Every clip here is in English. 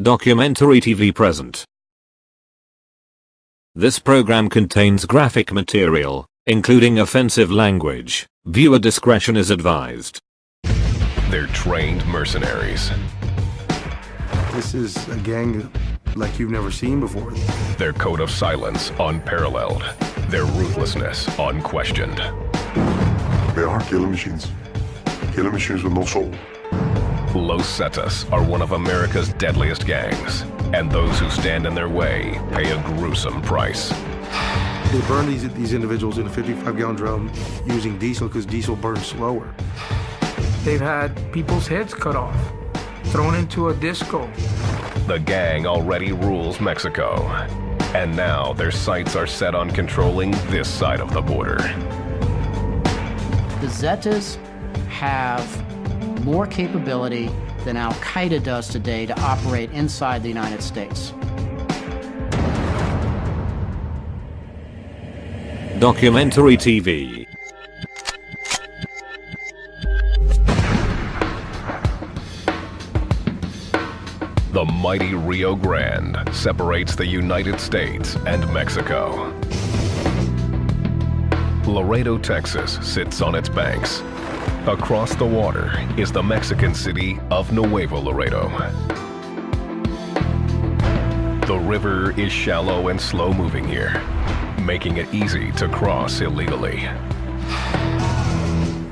Documentary TV present. This program contains graphic material, including offensive language. Viewer discretion is advised. They're trained mercenaries. This is a gang like you've never seen before. Their code of silence unparalleled. Their ruthlessness unquestioned. They are killing machines. Killing machines with no soul. Los Zetas are one of America's deadliest gangs, and those who stand in their way pay a gruesome price. They burn these individuals in a 55-gallon drum using diesel because diesel burns slower. They've had people's heads cut off, thrown into a disco. The gang already rules Mexico, and now their sights are set on controlling this side of the border. The Zetas have more capability than Al-Qaeda does today to operate inside the United States. Documentary TV. The mighty Rio Grande separates the United States and Mexico. Laredo, Texas sits on its banks. Across the water is the Mexican city of Nuevo Laredo. The river is shallow and slow-moving here, making it easy to cross illegally.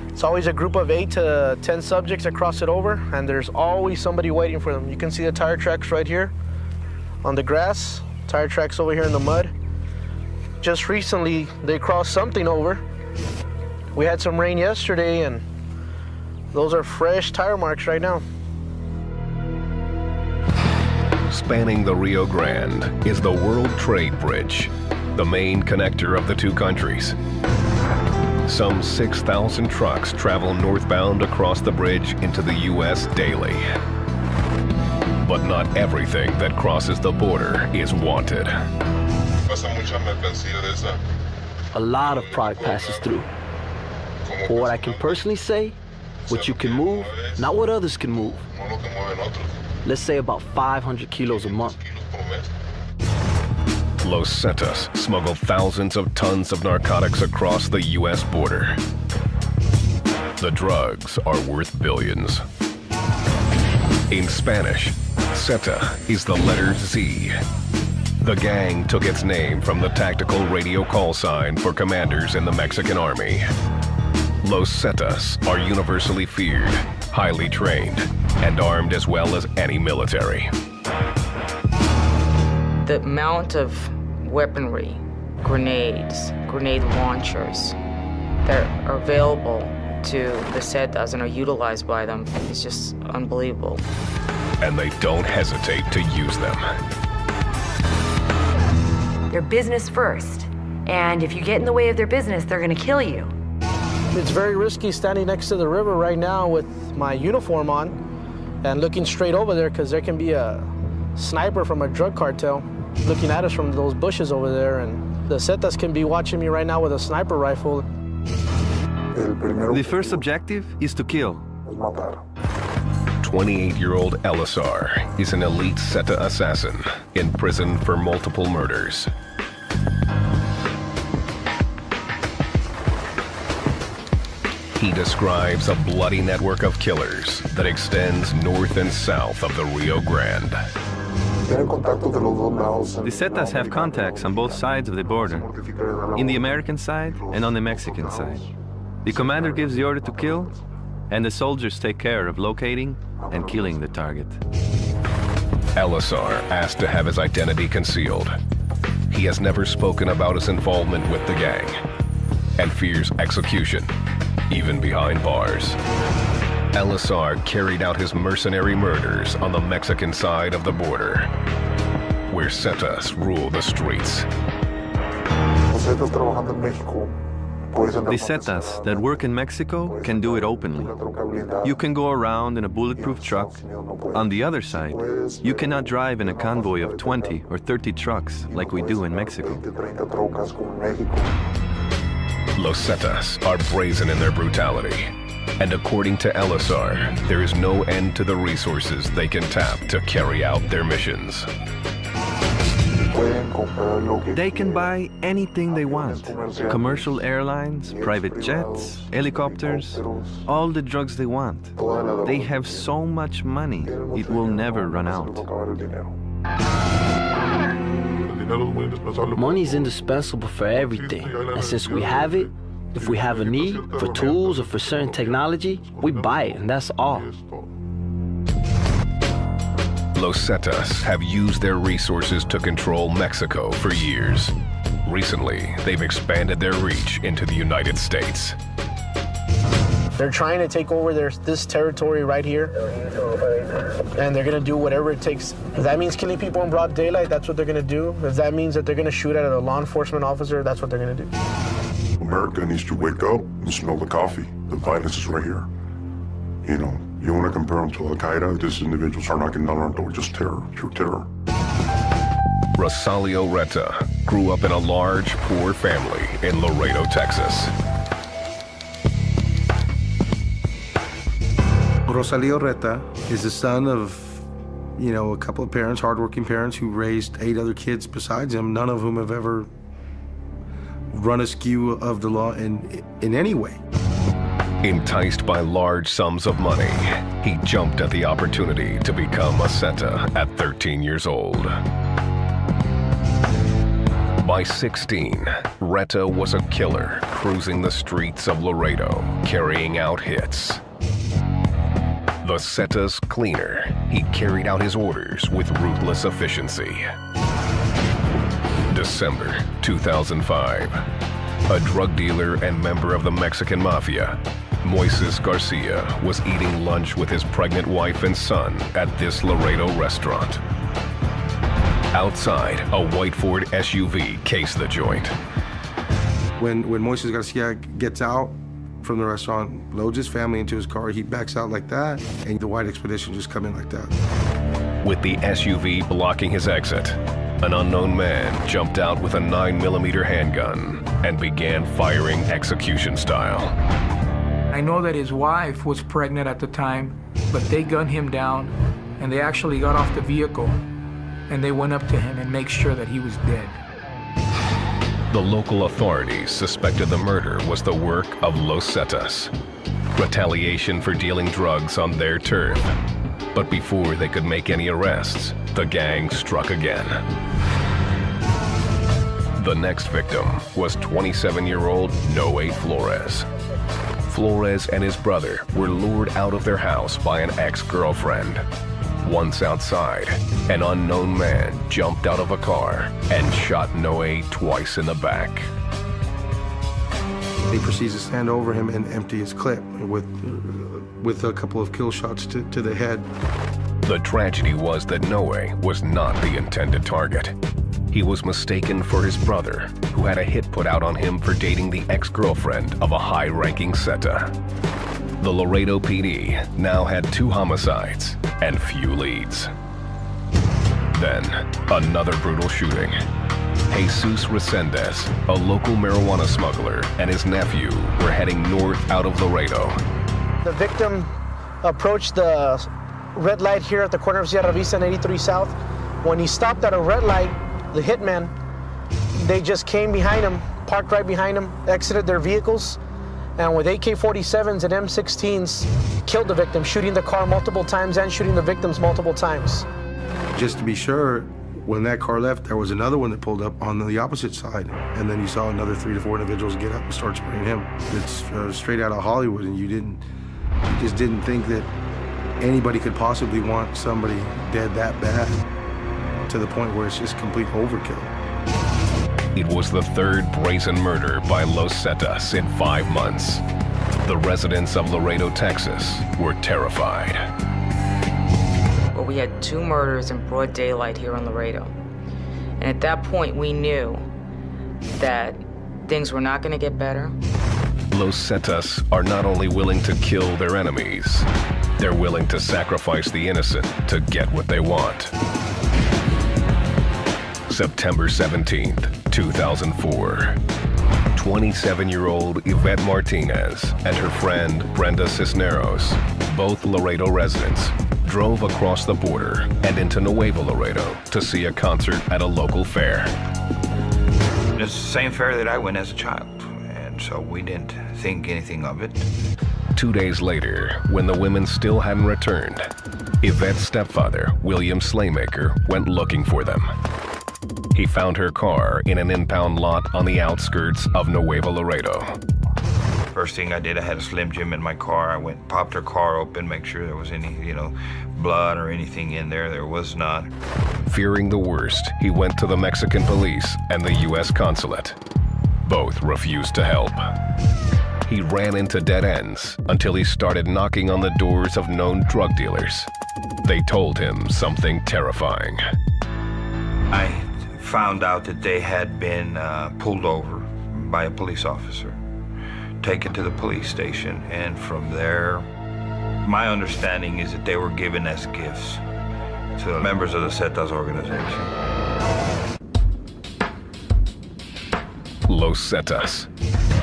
It's always a group of 8 to 10 subjects that cross it over, and there's always somebody waiting for them. You can see the tire tracks right here on the grass, tire tracks over here in the mud. Just recently, they crossed something over. We had some rain yesterday, and those are fresh tire marks right now. Spanning the Rio Grande is the World Trade Bridge, the main connector of the two countries. Some 6,000 trucks travel northbound across the bridge into the U.S. daily. But not everything that crosses the border is wanted. A lot of product passes through. For what I can personally say, what you can move, not what others can move. Let's say about 500 kilos a month. Los Zetas smuggle thousands of tons of narcotics across the U.S. border. The drugs are worth billions. In Spanish, Zeta is the letter Z. The gang took its name from the tactical radio call sign for commanders in the Mexican army. Los Zetas are universally feared, highly trained, and armed as well as any military. The amount of weaponry, grenades, grenade launchers that are available to the Zetas and are utilized by them is just unbelievable. And they don't hesitate to use them. They're business first, and if you get in the way of their business, they're gonna kill you. It's very risky standing next to the river right now with my uniform on and looking straight over there because there can be a sniper from a drug cartel looking at us from those bushes over there, and the Zetas can be watching me right now with a sniper rifle. The first objective is to kill. 28-year-old Elisar is an elite Zeta assassin in prison for multiple murders. He describes a bloody network of killers that extends north and south of the Rio Grande. The Zetas have contacts on both sides of the border, in the American side and on the Mexican side. The commander gives the order to kill, and the soldiers take care of locating and killing the target. Elisar asked to have his identity concealed. He has never spoken about his involvement with the gang and fears execution, even behind bars. Elisar carried out his mercenary murders on the Mexican side of the border, where Zetas rule the streets. The Zetas that work in Mexico can do it openly. You can go around in a bulletproof truck. On the other side, you cannot drive in a convoy of 20 or 30 trucks like we do in Mexico. Los Zetas are brazen in their brutality, And according to LSR, there is no end to the resources they can tap to carry out their missions. They can buy anything they want. Commercial airlines, private jets, helicopters, all the drugs they want. They have so much money, it will never run out. Money is indispensable for everything. And since we have it, if we have a need for tools or for certain technology, we buy it, and that's all. Los Zetas have used their resources to control Mexico for years. Recently, they've expanded their reach into the United States. They're trying to take over this territory right here, and they're gonna do whatever it takes. If that means killing people in broad daylight, that's what they're gonna do. If that means that they're gonna shoot at a law enforcement officer, that's what they're gonna do. America needs to wake up and smell the coffee. The violence is right here. You know, you want to compare them to Al-Qaeda, these individuals are knocking down our door, just terror, pure terror. Rosalio Reta grew up in a large, poor family in Laredo, Texas. Rosalio Reta is the son of, you know, a couple of parents, hardworking parents who raised 8 other kids besides him, none of whom have ever run askew of the law in any way. Enticed by large sums of money, he jumped at the opportunity to become a Zeta at 13 years old. By 16, Reta was a killer cruising the streets of Laredo, carrying out hits. The Zeta's cleaner, he carried out his orders with ruthless efficiency. December 2005, a drug dealer and member of the Mexican Mafia, Moises Garcia, was eating lunch with his pregnant wife and son at this Laredo restaurant. Outside, a white Ford SUV cased the joint. When Moises Garcia gets out from the restaurant, loads his family into his car, he backs out like that, and the white expedition just come in like that. With the SUV blocking his exit, an unknown man jumped out with a 9mm handgun and began firing execution style. I know that his wife was pregnant at the time, but they gunned him down, and they actually got off the vehicle, and they went up to him and made sure that he was dead. The local authorities suspected the murder was the work of Los Zetas, retaliation for dealing drugs on their turf. But before they could make any arrests, the gang struck again. The next victim was 27-year-old Noe Flores. Flores and his brother were lured out of their house by an ex-girlfriend. Once outside, an unknown man jumped out of a car and shot Noe twice in the back. He proceeds to stand over him and empty his clip with a couple of kill shots to the head. The tragedy was that Noe was not the intended target. He was mistaken for his brother, who had a hit put out on him for dating the ex-girlfriend of a high-ranking Zeta. The Laredo PD now had 2 homicides and few leads. Then, another brutal shooting. Jesus Resendez, a local marijuana smuggler, and his nephew were heading north out of Laredo. The victim approached the red light here at the corner of Sierra Vista and 83 South. When he stopped at a red light, the hitmen, they just came behind him, parked right behind him, exited their vehicles, and with AK-47s and M16s, killed the victim, shooting the car multiple times and shooting the victims multiple times. Just to be sure, when that car left, there was another one that pulled up on the opposite side, and then you saw another 3 to 4 individuals get up and start spraying him. It's straight out of Hollywood, and you just didn't think that anybody could possibly want somebody dead that bad, to the point where it's just complete overkill. It was the 3rd brazen murder by Los Zetas in 5 months. The residents of Laredo, Texas were terrified. Well, we had 2 murders in broad daylight here in Laredo. And at that point, we knew that things were not going to get better. Los Zetas are not only willing to kill their enemies, they're willing to sacrifice the innocent to get what they want. September 17th, 2004. 27-year-old Yvette Martinez and her friend Brenda Cisneros, both Laredo residents, drove across the border and into Nuevo Laredo to see a concert at a local fair. It's the same fair that I went as a child, and so we didn't think anything of it. 2 days later, when the women still hadn't returned, Yvette's stepfather, William Slaymaker, went looking for them. He found her car in an impound lot on the outskirts of Nuevo Laredo. First thing I did, I had a Slim Jim in my car. I went, popped her car open, make sure there was any, blood or anything in there. There was not. Fearing the worst, he went to the Mexican police and the U.S. consulate. Both refused to help. He ran into dead ends until he started knocking on the doors of known drug dealers. They told him something terrifying. I found out that they had been pulled over by a police officer, taken to the police station, and from there, my understanding is that they were given as gifts to members of the Zetas organization. Los Zetas.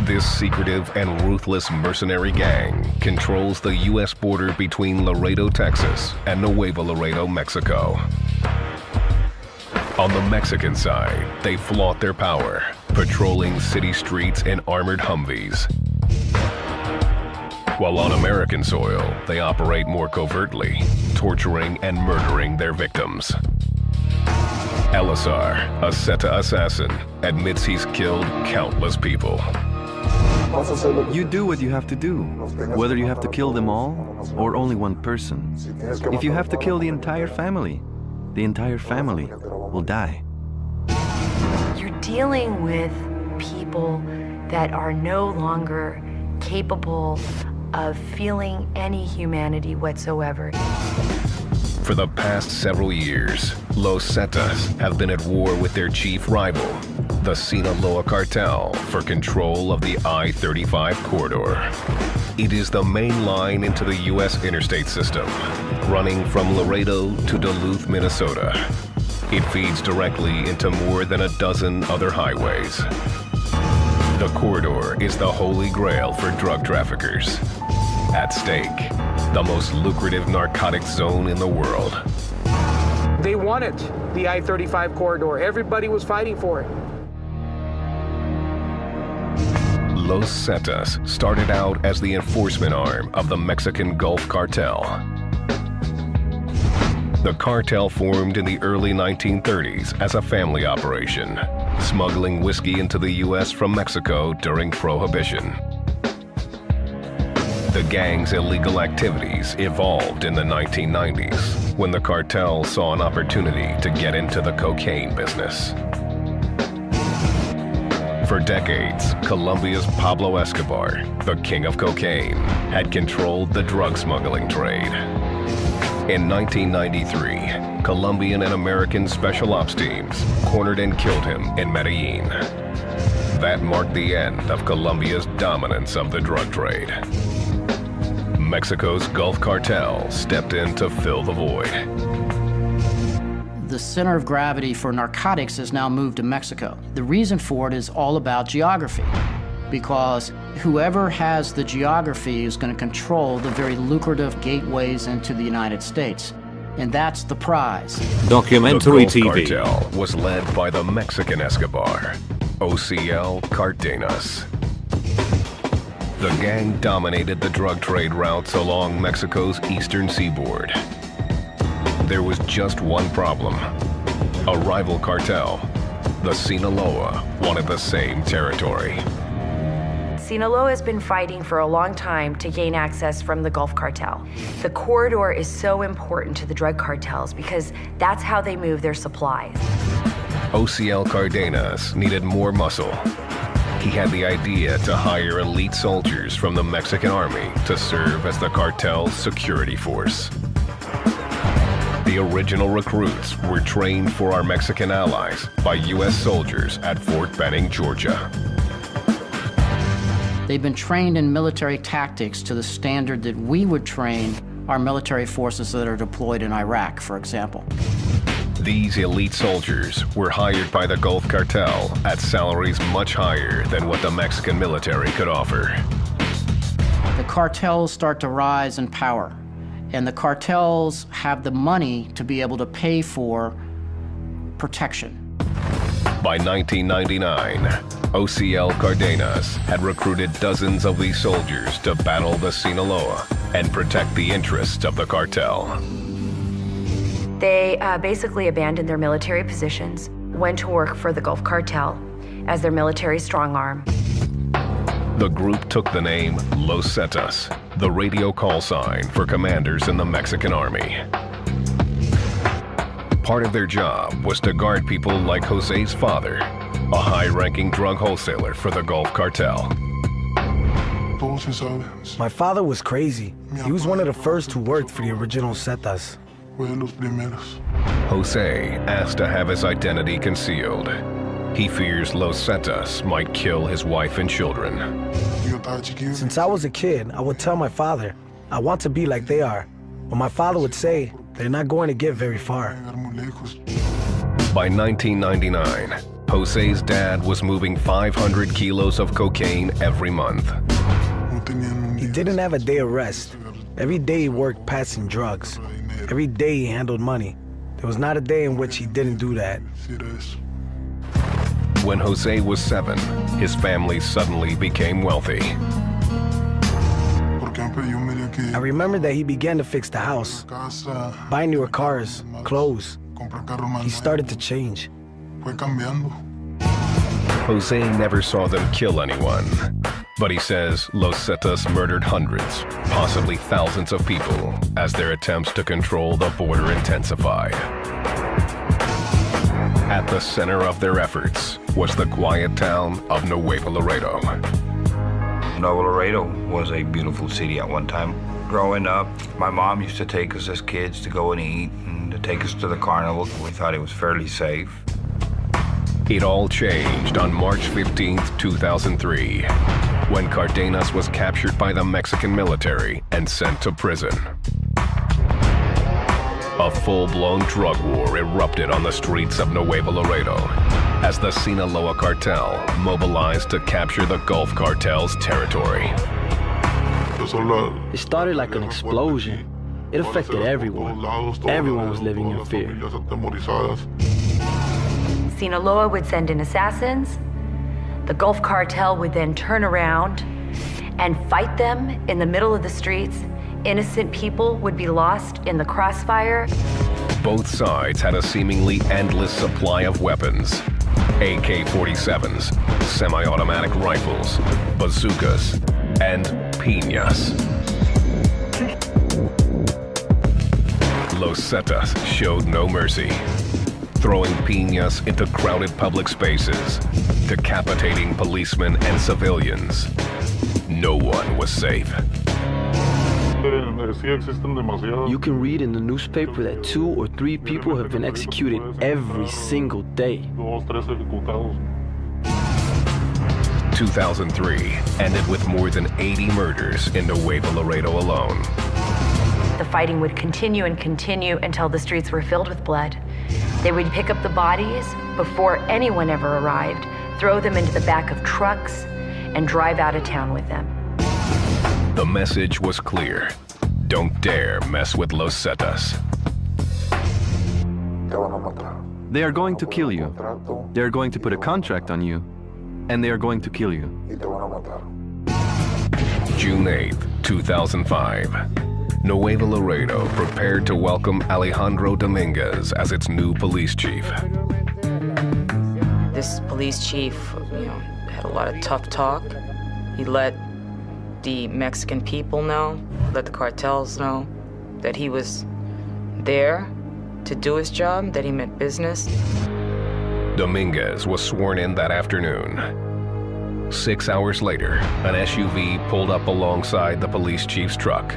This secretive and ruthless mercenary gang controls the U.S. border between Laredo, Texas, and Nuevo Laredo, Mexico. On the Mexican side, they flaunt their power, patrolling city streets in armored Humvees. While on American soil, they operate more covertly, torturing and murdering their victims. Elazar, a Zeta assassin, admits he's killed countless people. You do what you have to do, whether you have to kill them all or only one person. If you have to kill the entire family will die. You're dealing with people that are no longer capable of feeling any humanity whatsoever. For the past several years, Los Zetas have been at war with their chief rival, the Sinaloa cartel, for control of the I-35 corridor. It is the main line into the U.S. interstate system, running from Laredo to Duluth, Minnesota. It feeds directly into more than a dozen other highways. The corridor is the holy grail for drug traffickers. At stake, the most lucrative narcotics zone in the world. They wanted the I-35 corridor. Everybody was fighting for it. Los Zetas started out as the enforcement arm of the Mexican Gulf Cartel. The cartel formed in the early 1930s as a family operation, smuggling whiskey into the U.S. from Mexico during Prohibition. The gang's illegal activities evolved in the 1990s when the cartel saw an opportunity to get into the cocaine business. For decades, Colombia's Pablo Escobar, the king of cocaine, had controlled the drug smuggling trade. In 1993, Colombian and American special ops teams cornered and killed him in Medellin. That marked the end of Colombia's dominance of the drug trade. Mexico's Gulf Cartel stepped in to fill the void. The center of gravity for narcotics has now moved to Mexico. The reason for it is all about geography, because whoever has the geography is going to control the very lucrative gateways into the United States. And that's the prize. Documentary the Gulf TV. Cartel was led by the Mexican Escobar, OCL Cardenas. The gang dominated the drug trade routes along Mexico's eastern seaboard. There was just one problem. A rival cartel, the Sinaloa, wanted the same territory. Sinaloa has been fighting for a long time to gain access from the Gulf Cartel. The corridor is so important to the drug cartels because that's how they move their supplies. OCL Cardenas needed more muscle. He had the idea to hire elite soldiers from the Mexican army to serve as the cartel's security force. The original recruits were trained for our Mexican allies by U.S. soldiers at Fort Benning, Georgia. They've been trained in military tactics to the standard that we would train our military forces that are deployed in Iraq, for example. These elite soldiers were hired by the Gulf Cartel at salaries much higher than what the Mexican military could offer. The cartels start to rise in power, and the cartels have the money to be able to pay for protection. By 1999, OCL Cardenas had recruited dozens of these soldiers to battle the Sinaloa and protect the interests of the cartel. They basically abandoned their military positions, went to work for the Gulf Cartel as their military strong arm. The group took the name Los Zetas, the radio call sign for commanders in the Mexican army. Part of their job was to guard people like Jose's father, a high-ranking drug wholesaler for the Gulf Cartel. My father was crazy. He was one of the first who worked for the original Zetas. Jose asked to have his identity concealed. He fears Los Zetas might kill his wife and children. Since I was a kid, I would tell my father, I want to be like they are. But my father would say, they're not going to get very far. By 1999, Jose's dad was moving 500 kilos of cocaine every month. He didn't have a day of rest. Every day he worked passing drugs. Every day he handled money. There was not a day in which he didn't do that. When Jose was 7, his family suddenly became wealthy. I remember that he began to fix the house, buy newer cars, clothes. He started to change. Jose never saw them kill anyone, but he says Los Zetas murdered hundreds, possibly thousands of people as their attempts to control the border intensified. At the center of their efforts was the quiet town of Nuevo Laredo. Nuevo Laredo was a beautiful city at one time. Growing up, my mom used to take us as kids to go and eat and to take us to the carnival. We thought it was fairly safe. It all changed on March 15th, 2003, when Cardenas was captured by the Mexican military and sent to prison. A full-blown drug war erupted on the streets of Nuevo Laredo as the Sinaloa cartel mobilized to capture the Gulf Cartel's territory. It started like an explosion. It affected everyone. Everyone was living in fear. Sinaloa would send in assassins. The Gulf Cartel would then turn around and fight them in the middle of the streets. Innocent people would be lost in the crossfire. Both sides had a seemingly endless supply of weapons. AK-47s, semi-automatic rifles, bazookas, and piñas. Los Zetas showed no mercy, throwing piñas into crowded public spaces, decapitating policemen and civilians. No one was safe. You can read in the newspaper that 2 or 3 people have been executed every single day. 2003 ended with more than 80 murders in Nuevo Laredo alone. The fighting would continue and continue until the streets were filled with blood. They would pick up the bodies before anyone ever arrived, throw them into the back of trucks, and drive out of town with them. The message was clear. Don't dare mess with Los Zetas. They are going to kill you. They are going to put a contract on you. And they are going to kill you. June 8th, 2005. Nuevo Laredo prepared to welcome Alejandro Dominguez as its new police chief. This police chief, had a lot of tough talk. He let the Mexican people know, let the cartels know that he was there to do his job, that he meant business. Dominguez was sworn in that afternoon. 6 hours later, an SUV pulled up alongside the police chief's truck.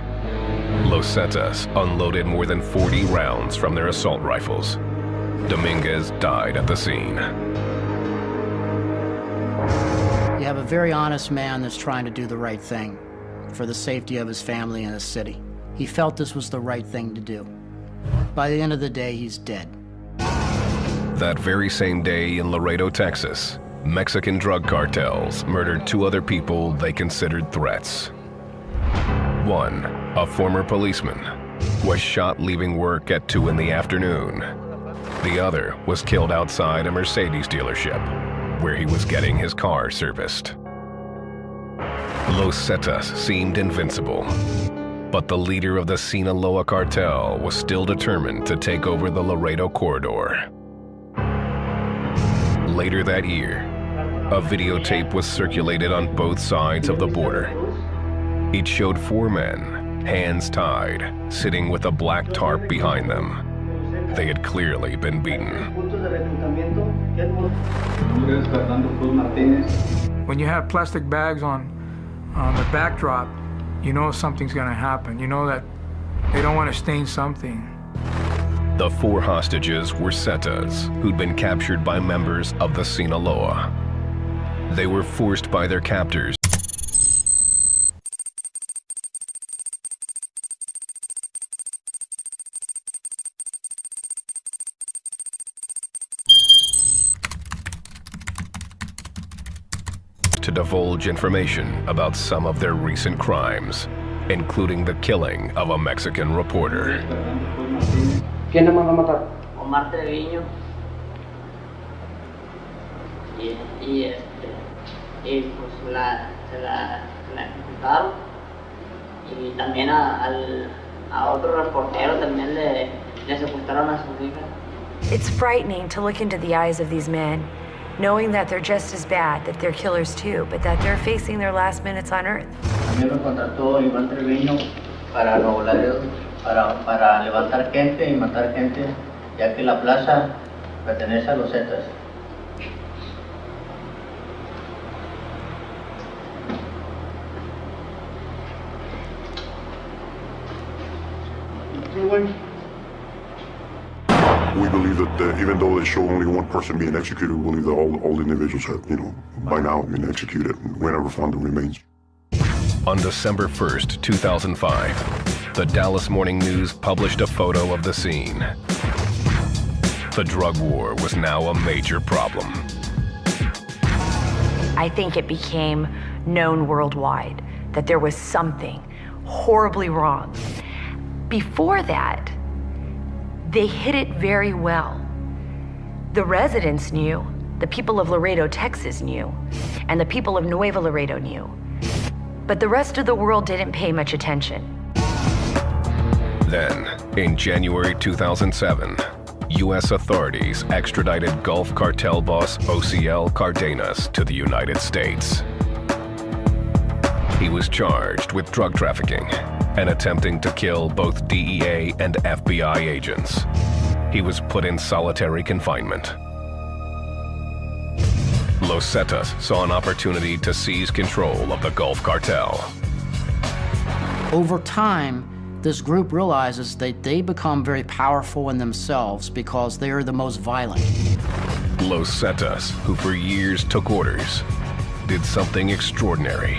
Los Zetas unloaded more than 40 rounds from their assault rifles. Dominguez died at the scene. You have a very honest man that's trying to do the right thing for the safety of his family and his city. He felt this was the right thing to do. By the end of the day, he's dead. That very same day in Laredo, Texas, Mexican drug cartels murdered 2 other people they considered threats. One, a former policeman, was shot leaving work at 2 in the afternoon. The other was killed outside a Mercedes dealership, where he was getting his car serviced. Los Zetas seemed invincible, but the leader of the Sinaloa cartel was still determined to take over the Laredo corridor. Later that year, a videotape was circulated on both sides of the border. It showed 4 men, hands tied, sitting with a black tarp behind them. They had clearly been beaten. When you have plastic bags on the backdrop, you know something's gonna happen. You know that they don't want to stain something. The 4 hostages were Zetas, who'd been captured by members of the Sinaloa. They were forced by their captors to divulge information about some of their recent crimes, including the killing of a Mexican reporter. ¿Quién le mandó a matar? Omar Treviño. Y pues se la ejecutaron. Y también a otro reportero también le sepultaron a su hija. It's frightening to look into the eyes of these men, knowing that they're just as bad, that they're killers too, but that they're facing their last minutes on Earth. A mí me contrató Iván Treviño para Nuevo Laredo, para levantar gente y matar gente, ya que la plaza pertenece a los Zetas. We believe that even though they show only 1 person being executed, we believe that all the individuals have, by now been executed. We never found the remains. On December 1st, 2005, the Dallas Morning News published a photo of the scene. The drug war was now a major problem. I think it became known worldwide that there was something horribly wrong. Before that, they hid it very well. The residents knew, the people of Laredo, Texas knew, and the people of Nuevo Laredo knew. But the rest of the world didn't pay much attention. Then, in January 2007, U.S. authorities extradited Gulf cartel boss OCL Cardenas to the United States. He was charged with drug trafficking and attempting to kill both DEA and FBI agents. He was put in solitary confinement. Los Zetas saw an opportunity to seize control of the Gulf cartel. Over time, this group realizes that they become very powerful in themselves because they are the most violent. Los Zetas, who for years took orders, did something extraordinary.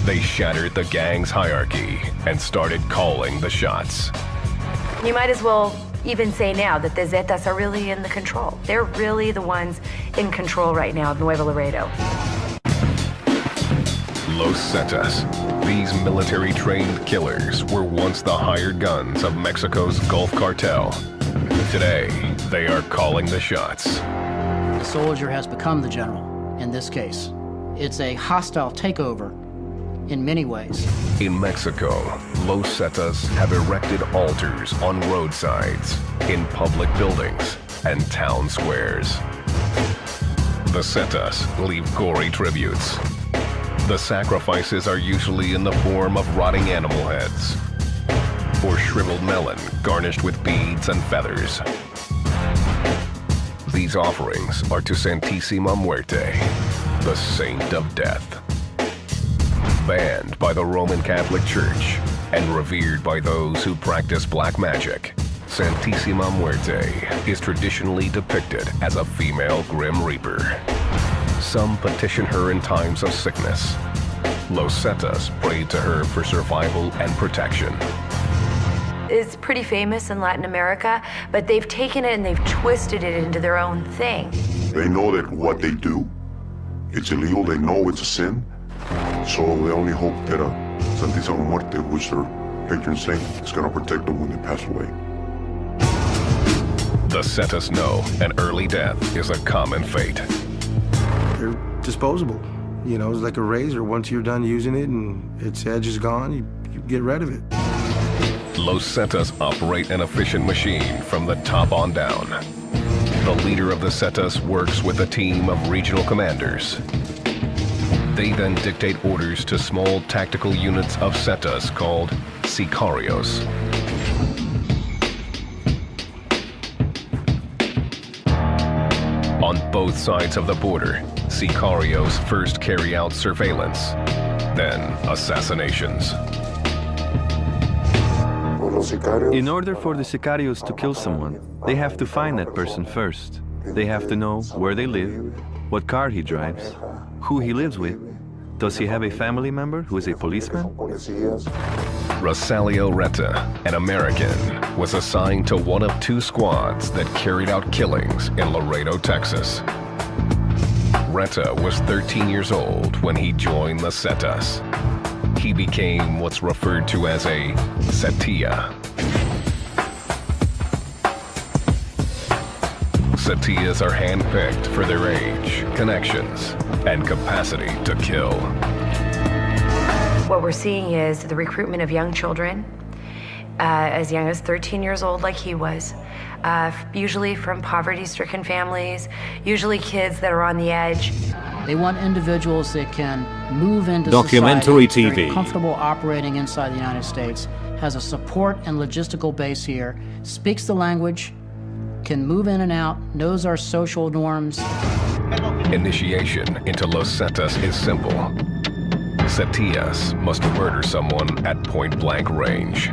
They shattered the gang's hierarchy and started calling the shots. You might as well even say now that the Zetas are really in the control. They're really the ones in control right now of Nuevo Laredo. Los Zetas, these military-trained killers, were once the hired guns of Mexico's Gulf cartel. Today, they are calling the shots. The soldier has become the general in this case. It's a hostile takeover in many ways. In Mexico, Los Zetas have erected altars on roadsides, in public buildings, and town squares. The Zetas leave gory tributes. The sacrifices are usually in the form of rotting animal heads or shriveled melon garnished with beads and feathers. These offerings are to Santísima Muerte, the saint of death. Banned by the Roman Catholic Church and revered by those who practice black magic, Santísima Muerte is traditionally depicted as a female Grim Reaper. Some petition her in times of sickness. Los Zetas prayed to her for survival and protection. is pretty famous in Latin America, but they've taken it and they've twisted it into their own thing. They know that what they do, it's illegal. They know it's a sin. So they only hope that a Santísima Muerte, which their patron saint, is going to protect them when they pass away. The Zetas know an early death is a common fate. They're disposable. You know, it's like a razor. Once you're done using it and its edge is gone, you get rid of it. Los Zetas operate an efficient machine from the top on down. The leader of the Zetas works with a team of regional commanders. They then dictate orders to small tactical units of Zetas called sicarios. On both sides of the border, sicarios first carry out surveillance, then assassinations. In order for the sicarios to kill someone, they have to find that person first. They have to know where they live, what car he drives, who he lives with. Does he have a family member who is a policeman? Rosalio Reta, an American, was assigned to one of 2 squads that carried out killings in Laredo, Texas. Reta was 13 years old when he joined the Zetas. He became what's referred to as a Zetilla. Zetillas are handpicked for their age, connections, and capacity to kill. What we're seeing is the recruitment of young children, as young as 13 years old like he was, usually from poverty-stricken families, usually kids that are on the edge. They want individuals that can move into Documentary society, TV. very comfortable operating inside the United States, has a support and logistical base here, speaks the language, can move in and out, knows our social norms. Initiation into Los Zetas is simple. Zetillas must murder someone at point-blank range.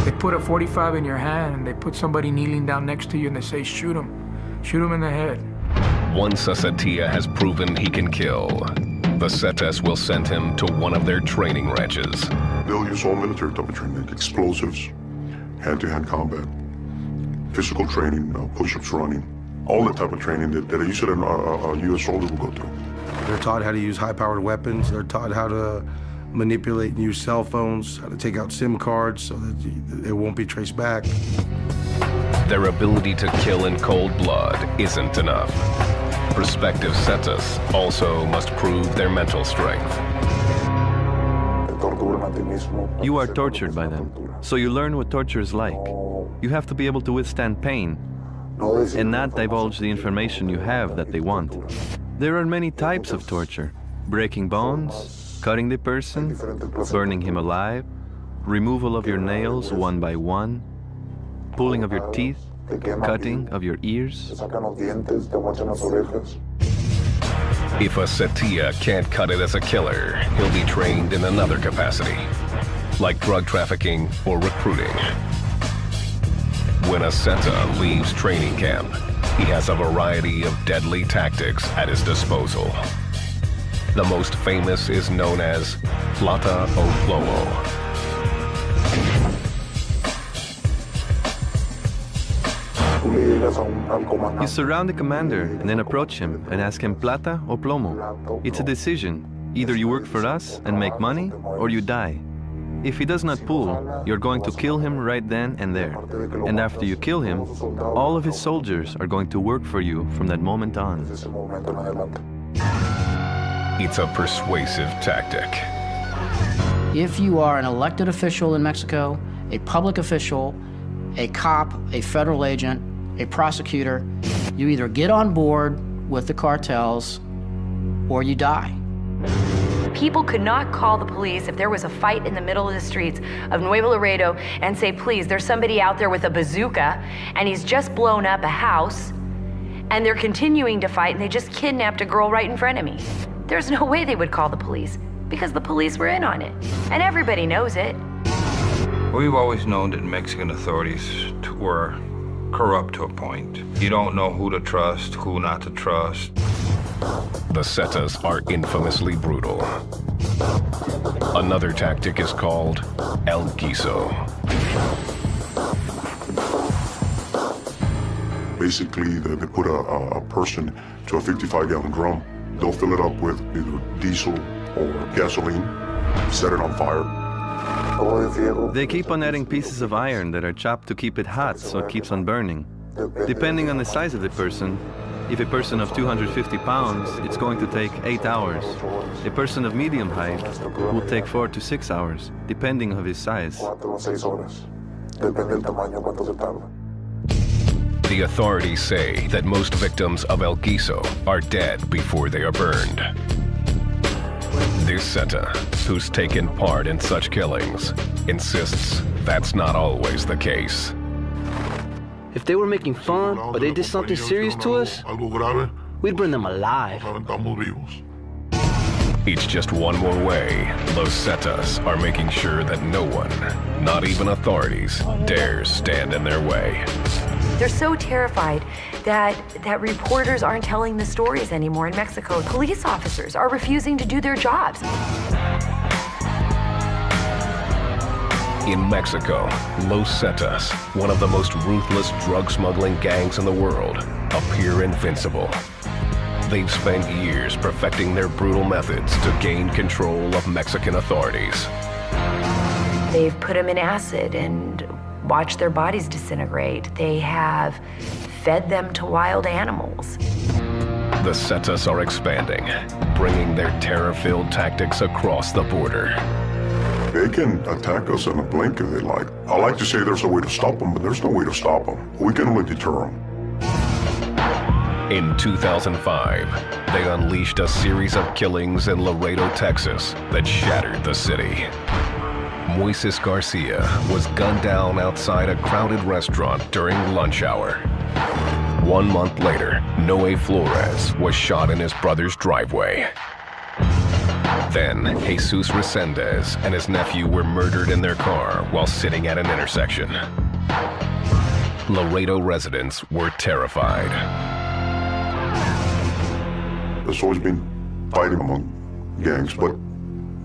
They put a 45 in your hand and they put somebody kneeling down next to you and they say, shoot him. Shoot him in the head. Once a Zetilla has proven he can kill, the Zetas will send him to one of their training ranches. They'll use all military type of training, explosives, hand-to-hand combat, physical training, push-ups, running, all the type of training that a U.S. soldier will go through. They're taught how to use high-powered weapons. They're taught how to manipulate and use cell phones, how to take out SIM cards so that it won't be traced back. Their ability to kill in cold blood isn't enough. Prospective Zetas also must prove their mental strength. You are tortured by them, so you learn what torture is like. You have to be able to withstand pain and not divulge the information you have that they want. There are many types of torture: breaking bones, cutting the person, burning him alive, removal of your nails one by one, pulling of your teeth, cutting of your ears. If a Zetilla can't cut it as a killer, he'll be trained in another capacity, like drug trafficking or recruiting. When a Zeta leaves training camp, he has a variety of deadly tactics at his disposal. The most famous is known as Plata o Plomo. You surround the commander and then approach him and ask him plata o plomo. It's a decision. Either you work for us and make money, or you die. If he does not pull, you're going to kill him right then and there. And after you kill him, all of his soldiers are going to work for you from that moment on. It's a persuasive tactic. If you are an elected official in Mexico, a public official, a cop, a federal agent, a prosecutor, you either get on board with the cartels or you die. People could not call the police if there was a fight in the middle of the streets of Nuevo Laredo and say, please, there's somebody out there with a bazooka and he's just blown up a house and they're continuing to fight and they just kidnapped a girl right in front of me. There's no way they would call the police because the police were in on it and everybody knows it. We've always known that Mexican authorities were corrupt to a point. You don't know who to trust, who not to trust. The Zetas are infamously brutal. Another tactic is called El Guiso. Basically, they put a person to a 55-gallon drum. They'll fill it up with either diesel or gasoline, set it on fire. They keep on adding pieces of iron that are chopped to keep it hot so it keeps on burning. Depending on the size of the person, if a person of 250 pounds, it's going to take 8 hours. A person of medium height will take 4 to 6 hours, depending on his size. The authorities say that most victims of El Guiso are dead before they are burned. This Zeta, who's taken part in such killings, insists that's not always the case. If they were making fun or they did something serious to us, we'd burn them alive. It's just one more way Los Zetas are making sure that no one, not even authorities, dares stand in their way. They're so terrified that reporters aren't telling the stories anymore in Mexico. Police officers are refusing to do their jobs. In Mexico, Los Zetas, one of the most ruthless drug smuggling gangs in the world, appear invincible. They've spent years perfecting their brutal methods to gain control of Mexican authorities. They've put them in acid and watched their bodies disintegrate. They have fed them to wild animals. The Zetas are expanding, bringing their terror-filled tactics across the border. They can attack us in a blink if they like. I like to say there's a way to stop them, but there's no way to stop them. We can only deter them. In 2005, they unleashed a series of killings in Laredo, Texas that shattered the city. Moises Garcia was gunned down outside a crowded restaurant during lunch hour. 1 month later, Noe Flores was shot in his brother's driveway. Then, Jesus Resendez and his nephew were murdered in their car while sitting at an intersection. Laredo residents were terrified. There's always been fighting among gangs, but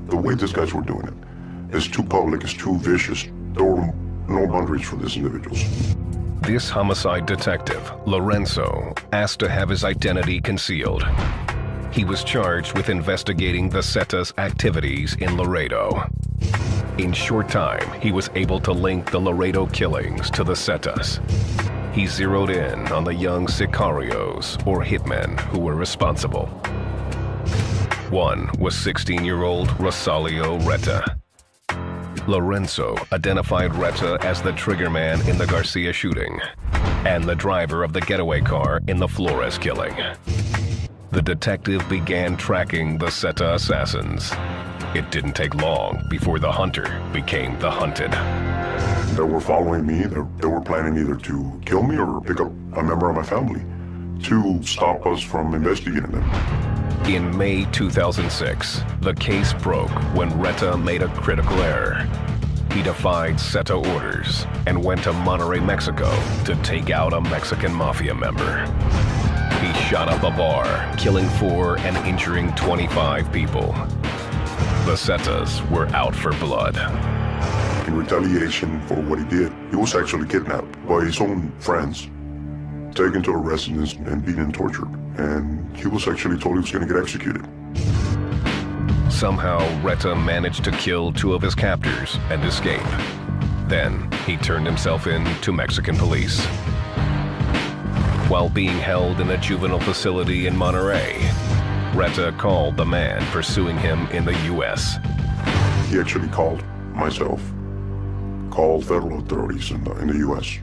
the way these guys were doing it is too public, it's too vicious. There were no boundaries for these individuals. This homicide detective, Lorenzo, asked to have his identity concealed. He was charged with investigating the Zetas' activities in Laredo. In short time, he was able to link the Laredo killings to the Zetas. He zeroed in on the young sicarios, or hitmen, who were responsible. One was 16-year-old Rosalio Reta. Lorenzo identified Reta as the triggerman in the Garcia shooting and the driver of the getaway car in the Flores killing. The detective began tracking the Zeta assassins. It didn't take long before the hunter became the hunted. They were following me. They were planning either to kill me or pick up a member of my family to stop us from investigating them. In May 2006, the case broke when Reta made a critical error. He defied Zeta orders and went to Monterrey, Mexico to take out a Mexican mafia member. He shot up a bar, killing 4 and injuring 25 people. The Zetas were out for blood. In retaliation for what he did, he was actually kidnapped by his own friends, taken to a residence and beaten and tortured. And he was actually told he was going to get executed. Somehow, Reta managed to kill 2 of his captors and escape. Then, he turned himself in to Mexican police. While being held in a juvenile facility in Monterrey, Reta called the man pursuing him in the U.S. He actually called myself, called federal authorities in the U.S.,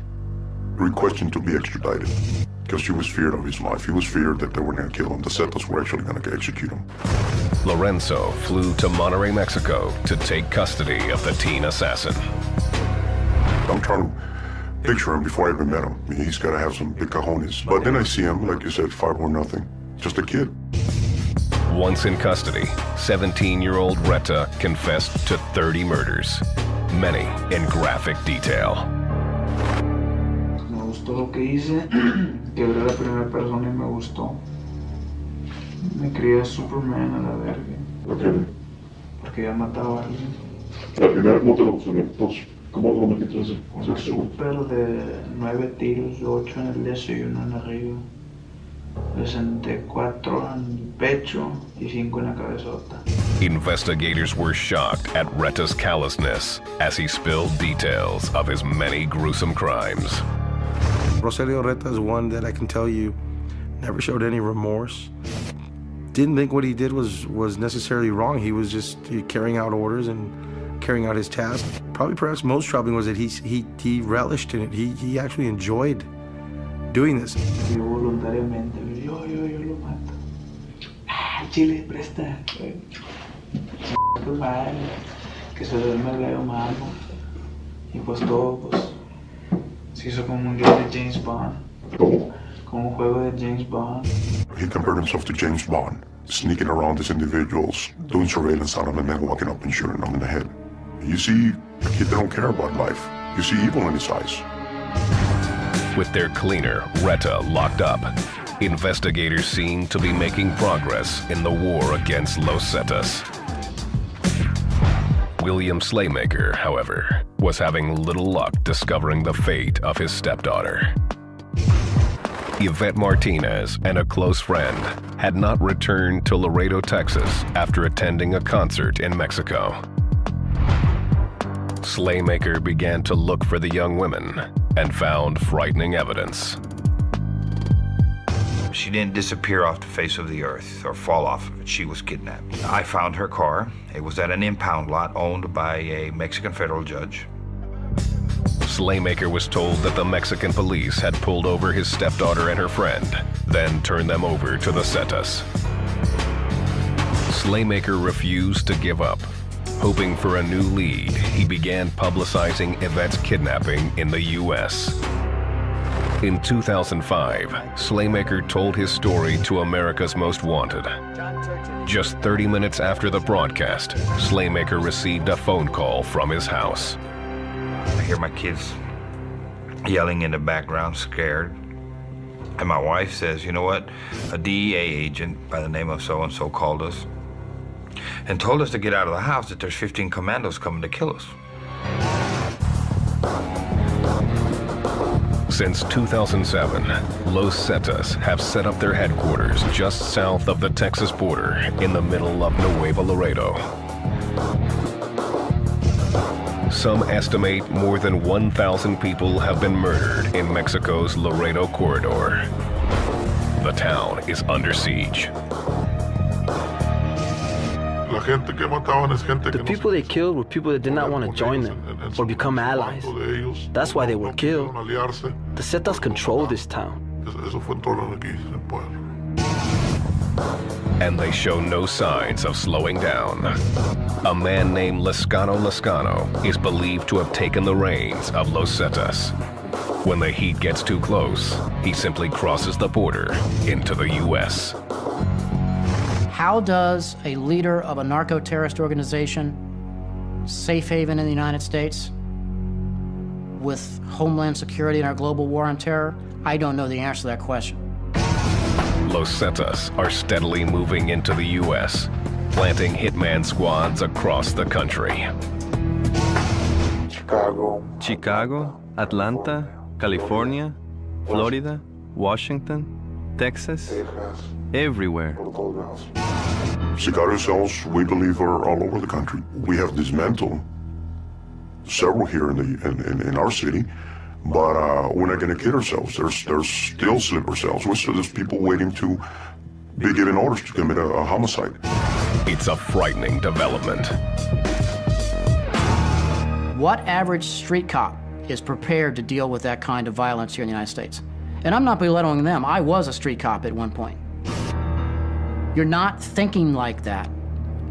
requesting to be extradited because he was feared of his life. He was feared that they were going to kill him. The Zetas were actually going to execute him. Lorenzo flew to Monterrey, Mexico to take custody of the teen assassin. I'm trying to picture him before I even met him. I mean, he's got to have some big cojones. But then I see him, like you said, 5 or nothing. Just a kid. Once in custody, 17-year-old Reta confessed to 30 murders, many in graphic detail. Me gustó lo que hice, quebré la primera persona y me gustó. Me crié Superman a la verga. ¿Por qué? Porque ya mataba a alguien. La primera, ¿cómo te lo gustó? Pues, ¿Cómo lo metiste en el súper de 9 tiros, 8 en el desayuno en arriba. Le senté 4 en el pecho y 5 en la cabezota. Investigators were shocked at Reta's callousness as he spilled details of his many gruesome crimes. Rogelio Reta is one that I can tell you never showed any remorse. Didn't think what he did was necessarily wrong. He was just carrying out orders and carrying out his task. Probably perhaps most troubling was that he relished in it. He actually enjoyed doing this. Yo voluntariamente, yo lo mato. Chile, presta. Tu madre, que se duerme el gallo malo. Y pues todo, pues, se hizo como un juego de James Bond. Como un juego de James Bond. He compared himself to James Bond, sneaking around these individuals, doing surveillance on them, and then walking up and shooting them in the head. You see a kid that don't care about life. You see evil in his eyes. With their cleaner, Reta, locked up, investigators seem to be making progress in the war against Los Zetas. William Slaymaker, however, was having little luck discovering the fate of his stepdaughter. Yvette Martinez and a close friend had not returned to Laredo, Texas after attending a concert in Mexico. Slaymaker began to look for the young women and found frightening evidence. She didn't disappear off the face of the earth or fall off of it. She was kidnapped. I found her car. It was at an impound lot owned by a Mexican federal judge. Slaymaker was told that the Mexican police had pulled over his stepdaughter and her friend, then turned them over to the Zetas. Slaymaker refused to give up. Hoping for a new lead, he began publicizing Yvette's kidnapping in the U.S. In 2005, Slaymaker told his story to America's Most Wanted. Just 30 minutes after the broadcast, Slaymaker received a phone call from his house. I hear my kids yelling in the background, scared. And my wife says, you know what? A DEA agent by the name of so-and-so called us and told us to get out of the house, that there's 15 commandos coming to kill us. Since 2007, Los Zetas have set up their headquarters just south of the Texas border in the middle of Nuevo Laredo. Some estimate more than 1,000 people have been murdered in Mexico's Laredo corridor. The town is under siege. The people they killed were people that did not want to join them or become allies. That's why they were killed. The Zetas control this town. And they show no signs of slowing down. A man named Lescano is believed to have taken the reins of Los Zetas. When the heat gets too close, he simply crosses the border into the U.S. How does a leader of a narco-terrorist organization, safe haven in the United States, with Homeland Security and our global war on terror? I don't know the answer to that question. Los Zetas are steadily moving into the U.S., planting hitman squads across the country. Chicago, Atlanta, California, Florida, Washington, Texas, everywhere. Cigar cells, we believe, are all over the country. We have dismantled several here in our city, but we're not going to kid ourselves. There's still sleeper cells. There's people waiting to be given orders to commit a homicide. It's a frightening development. What average street cop is prepared to deal with that kind of violence here in the United States? And I'm not belittling them. I was a street cop at one point. You're not thinking like that.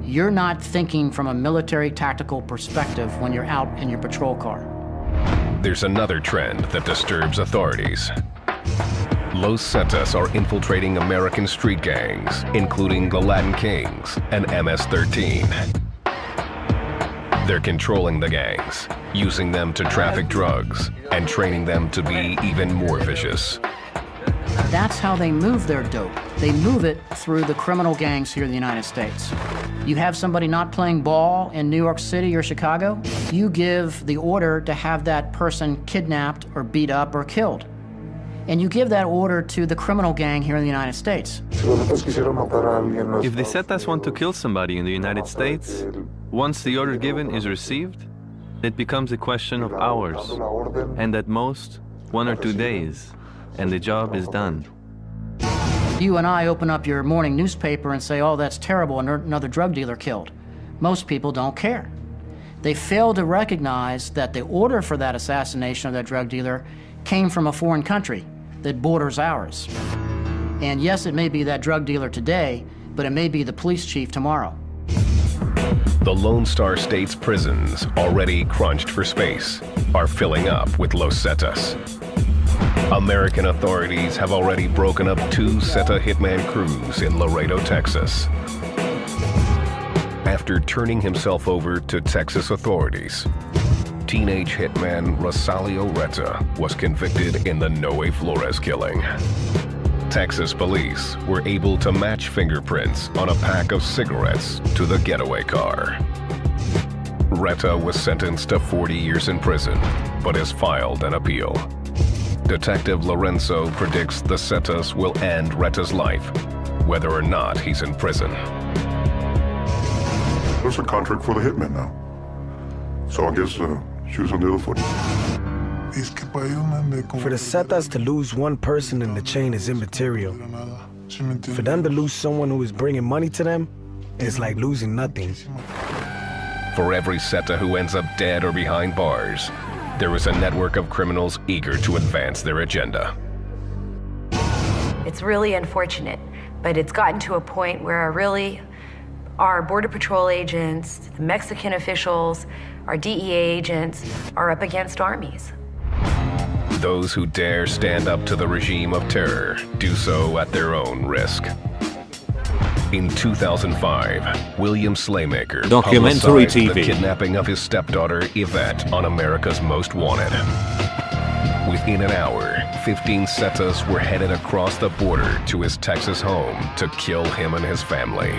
You're not thinking from a military tactical perspective when you're out in your patrol car. There's another trend that disturbs authorities. Los Zetas are infiltrating American street gangs, including the Latin Kings and MS-13. They're controlling the gangs, using them to traffic drugs, and training them to be even more vicious. That's how they move their dope. They move it through the criminal gangs here in the United States. You have somebody not playing ball in New York City or Chicago, you give the order to have that person kidnapped or beat up or killed. And you give that order to the criminal gang here in the United States. If the Zetas want to kill somebody in the United States, once the order given is received, it becomes a question of hours, and at most, 1 or 2 days, and the job is done. You and I open up your morning newspaper and say, oh, that's terrible, another drug dealer killed. Most people don't care. They fail to recognize that the order for that assassination of that drug dealer came from a foreign country that borders ours. And yes, it may be that drug dealer today, but it may be the police chief tomorrow. The Lone Star State's prisons, already crunched for space, are filling up with Los Zetas. American authorities have already broken up 2 Zeta hitman crews in Laredo, Texas. After turning himself over to Texas authorities, teenage hitman Rosalio Reta was convicted in the Noe Flores killing. Texas police were able to match fingerprints on a pack of cigarettes to the getaway car. Reta was sentenced to 40 years in prison, but has filed an appeal. Detective Lorenzo predicts the Zetas will end Reta's life, whether or not he's in prison. There's a contract for the hitman now. So I guess shoes on the other foot. For the Zetas to lose one person in the chain is immaterial. For them to lose someone who is bringing money to them, it's like losing nothing. For every Zeta who ends up dead or behind bars, there is a network of criminals eager to advance their agenda. It's really unfortunate, but it's gotten to a point where our Border Patrol agents, the Mexican officials, our DEA agents are up against armies. Those who dare stand up to the regime of terror do so at their own risk. In 2005, William Slaymaker Documentary publicized TV. the kidnapping of his stepdaughter Yvette on America's Most Wanted. Within an hour, 15 Zetas were headed across the border to his Texas home to kill him and his family.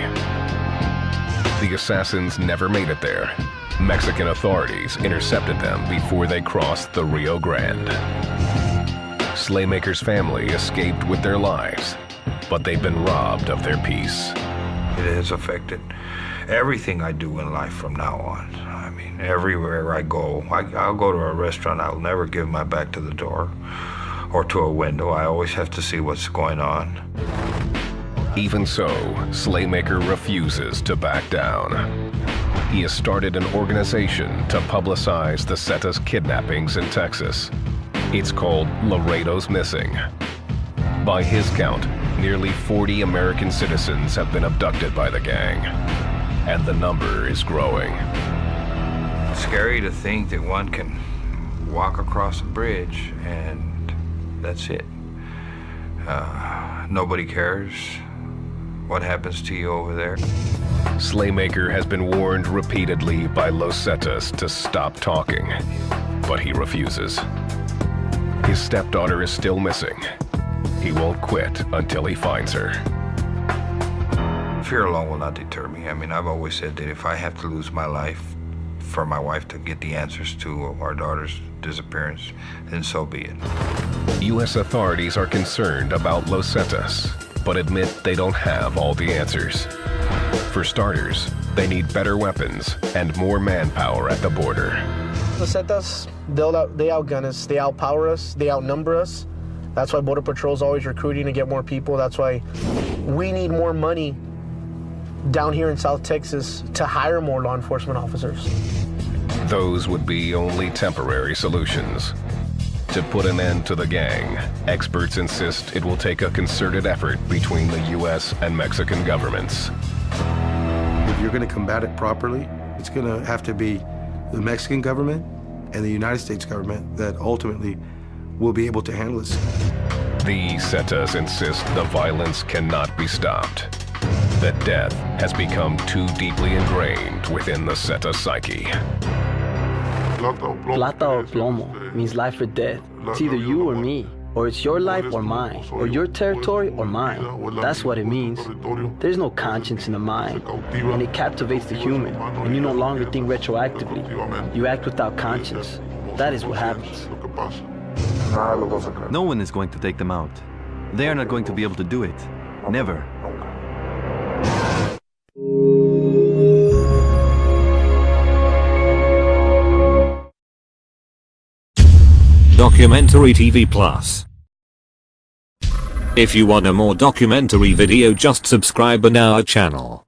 The assassins never made it there. Mexican authorities intercepted them before they crossed the Rio Grande. Slaymaker's family escaped with their lives, but they've been robbed of their peace. It has affected everything I do in life from now on. I mean, everywhere I go, I'll go to a restaurant, I'll never give my back to the door or to a window. I always have to see what's going on. Even so, Slaymaker refuses to back down. He has started an organization to publicize the Zetas kidnappings in Texas. It's called Laredo's Missing. By his count, nearly 40 American citizens have been abducted by the gang, and the number is growing. It's scary to think that one can walk across a bridge and that's it. Nobody cares what happens to you over there. Slaymaker has been warned repeatedly by Los Zetas to stop talking, but he refuses. His stepdaughter is still missing. He won't quit until he finds her. Fear alone will not deter me. I mean, I've always said that if I have to lose my life for my wife to get the answers to our daughter's disappearance, then so be it. U.S. authorities are concerned about Los Zetas, but admit they don't have all the answers. For starters, they need better weapons and more manpower at the border. The Zetas, they outgun us, they outpower us, they outnumber us. That's why Border Patrol is always recruiting to get more people. That's why we need more money down here in South Texas to hire more law enforcement officers. Those would be only temporary solutions. To put an end to the gang, experts insist it will take a concerted effort between the U.S. and Mexican governments. If you're going to combat it properly, it's going to have to be the Mexican government and the United States government that ultimately will be able to handle this. The Zetas insist the violence cannot be stopped, that death has become too deeply ingrained within the Zeta psyche. Plata o plomo means life or death. It's either you or me. Or it's your life or mine, or your territory or mine. That's what it means. There's no conscience in the mind, and it captivates the human, and you no longer think retroactively. You act without conscience. That is what happens. No one is going to take them out. They are not going to be able to do it. Never. Documentary TV Plus. If you want a more documentary video, just subscribe on our channel.